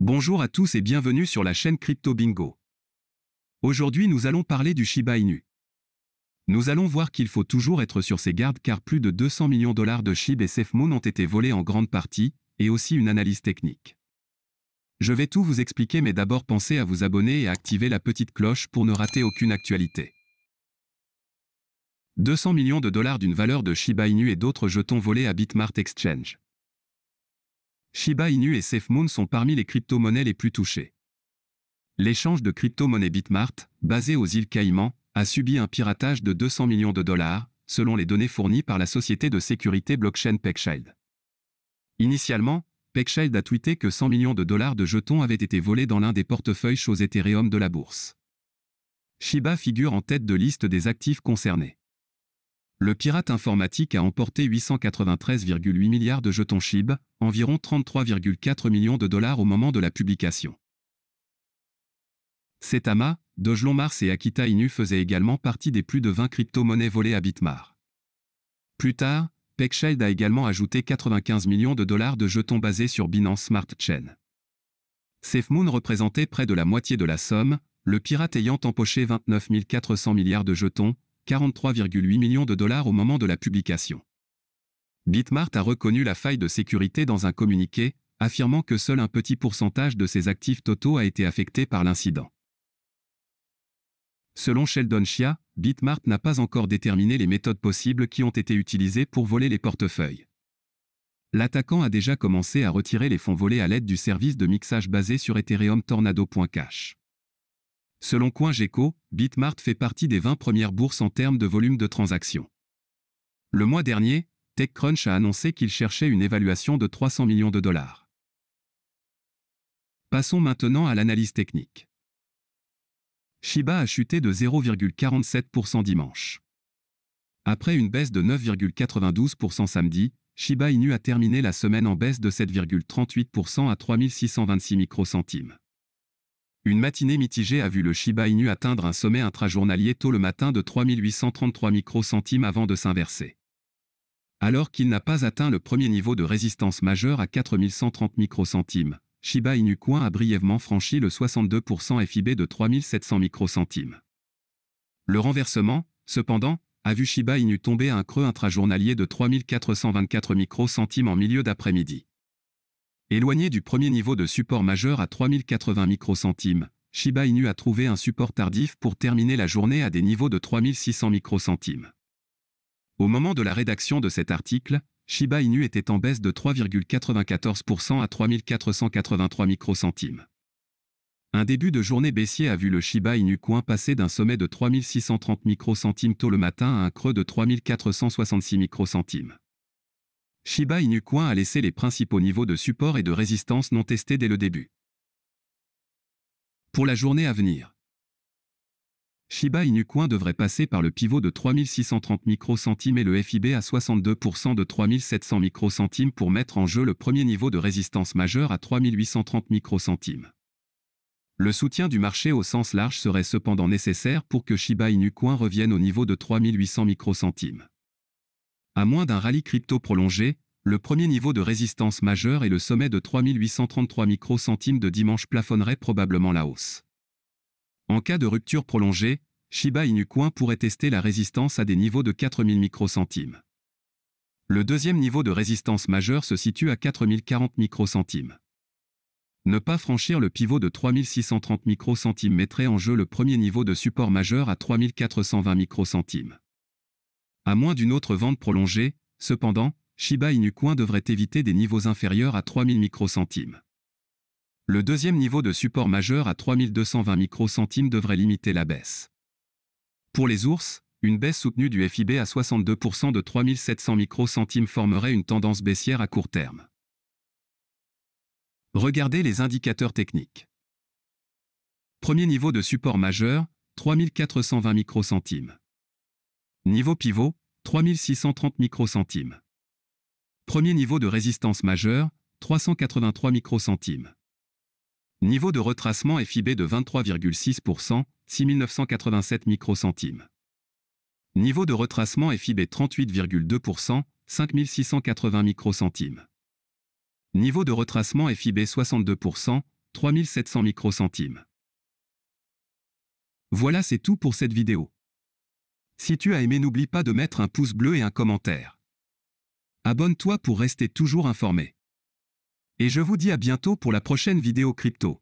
Bonjour à tous et bienvenue sur la chaîne Crypto Bingo. Aujourd'hui nous allons parler du Shiba Inu. Nous allons voir qu'il faut toujours être sur ses gardes car plus de 200 millions de dollars de SHIB et SafeMoon ont été volés en grande partie, et aussi une analyse technique. Je vais tout vous expliquer mais d'abord pensez à vous abonner et à activer la petite cloche pour ne rater aucune actualité. 200 millions de dollars d'une valeur de Shiba Inu et d'autres jetons volés à Bitmart Exchange. Shiba Inu et SafeMoon sont parmi les crypto-monnaies les plus touchées. L'échange de crypto-monnaies Bitmart, basé aux îles Caïmans, a subi un piratage de 200 millions de dollars, selon les données fournies par la société de sécurité blockchain PeckShield. Initialement, PeckShield a tweeté que 100 millions de dollars de jetons avaient été volés dans l'un des portefeuilles choses Ethereum de la bourse. Shiba figure en tête de liste des actifs concernés. Le pirate informatique a emporté 893,8 milliards de jetons SHIB, environ 33,4 millions de dollars au moment de la publication. Setama, Dogelon Mars et Akita Inu faisaient également partie des plus de 20 crypto-monnaies volées à Bitmart. Plus tard, PeckShield a également ajouté 95 millions de dollars de jetons basés sur Binance Smart Chain. SafeMoon représentait près de la moitié de la somme, le pirate ayant empoché 29 400 milliards de jetons, 43,8 millions de dollars au moment de la publication. Bitmart a reconnu la faille de sécurité dans un communiqué, affirmant que seul un petit pourcentage de ses actifs totaux a été affecté par l'incident. Selon Sheldon Chia, Bitmart n'a pas encore déterminé les méthodes possibles qui ont été utilisées pour voler les portefeuilles. L'attaquant a déjà commencé à retirer les fonds volés à l'aide du service de mixage basé sur Ethereum Tornado.cash. Selon CoinGecko, Bitmart fait partie des 20 premières bourses en termes de volume de transactions. Le mois dernier, TechCrunch a annoncé qu'il cherchait une évaluation de 300 millions de dollars. Passons maintenant à l'analyse technique. Shiba a chuté de 0,47% dimanche. Après une baisse de 9,92% samedi, Shiba Inu a terminé la semaine en baisse de 7,38% à 3626 microcentimes. Une matinée mitigée a vu le Shiba Inu atteindre un sommet intrajournalier tôt le matin de 3833 microcentimes avant de s'inverser. Alors qu'il n'a pas atteint le premier niveau de résistance majeure à 4130 microcentimes, Shiba Inu Coin a brièvement franchi le 62% FIB de 3700 microcentimes. Le renversement, cependant, a vu Shiba Inu tomber à un creux intrajournalier de 3424 microcentimes en milieu d'après-midi. Éloigné du premier niveau de support majeur à 3080 microcentimes, Shiba Inu a trouvé un support tardif pour terminer la journée à des niveaux de 3600 microcentimes. Au moment de la rédaction de cet article, Shiba Inu était en baisse de 3,94% à 3483 microcentimes. Un début de journée baissier a vu le Shiba Inu Coin passer d'un sommet de 3630 microcentimes tôt le matin à un creux de 3466 microcentimes. Shiba Inu Coin a laissé les principaux niveaux de support et de résistance non testés dès le début. Pour la journée à venir, Shiba Inu Coin devrait passer par le pivot de 3630 microcentimes et le FIB à 62% de 3700 microcentimes pour mettre en jeu le premier niveau de résistance majeur à 3830 microcentimes. Le soutien du marché au sens large serait cependant nécessaire pour que Shiba Inu Coin revienne au niveau de 3800 microcentimes. À moins d'un rallye crypto prolongé, le premier niveau de résistance majeur et le sommet de 3833 microcentimes de dimanche plafonnerait probablement la hausse. En cas de rupture prolongée, Shiba Inu Coin pourrait tester la résistance à des niveaux de 4000 microcentimes. Le deuxième niveau de résistance majeure se situe à 4040 microcentimes. Ne pas franchir le pivot de 3630 microcentimes mettrait en jeu le premier niveau de support majeur à 3420 microcentimes. À moins d'une autre vente prolongée, cependant, Shiba Inu Coin devrait éviter des niveaux inférieurs à 3000 microcentimes. Le deuxième niveau de support majeur à 3220 microcentimes devrait limiter la baisse. Pour les ours, une baisse soutenue du FIB à 62% de 3700 microcentimes formerait une tendance baissière à court terme. Regardez les indicateurs techniques. Premier niveau de support majeur, 3420 microcentimes. Niveau pivot, 3630 microcentimes. Premier niveau de résistance majeure, 383 microcentimes. Niveau de retracement FIB de 23,6%, 6987 microcentimes. Niveau de retracement FIB 38,2%, 5680 microcentimes. Niveau de retracement FIB 62%, 3700 microcentimes. Voilà, c'est tout pour cette vidéo. Si tu as aimé, n'oublie pas de mettre un pouce bleu et un commentaire. Abonne-toi pour rester toujours informé. Et je vous dis à bientôt pour la prochaine vidéo crypto.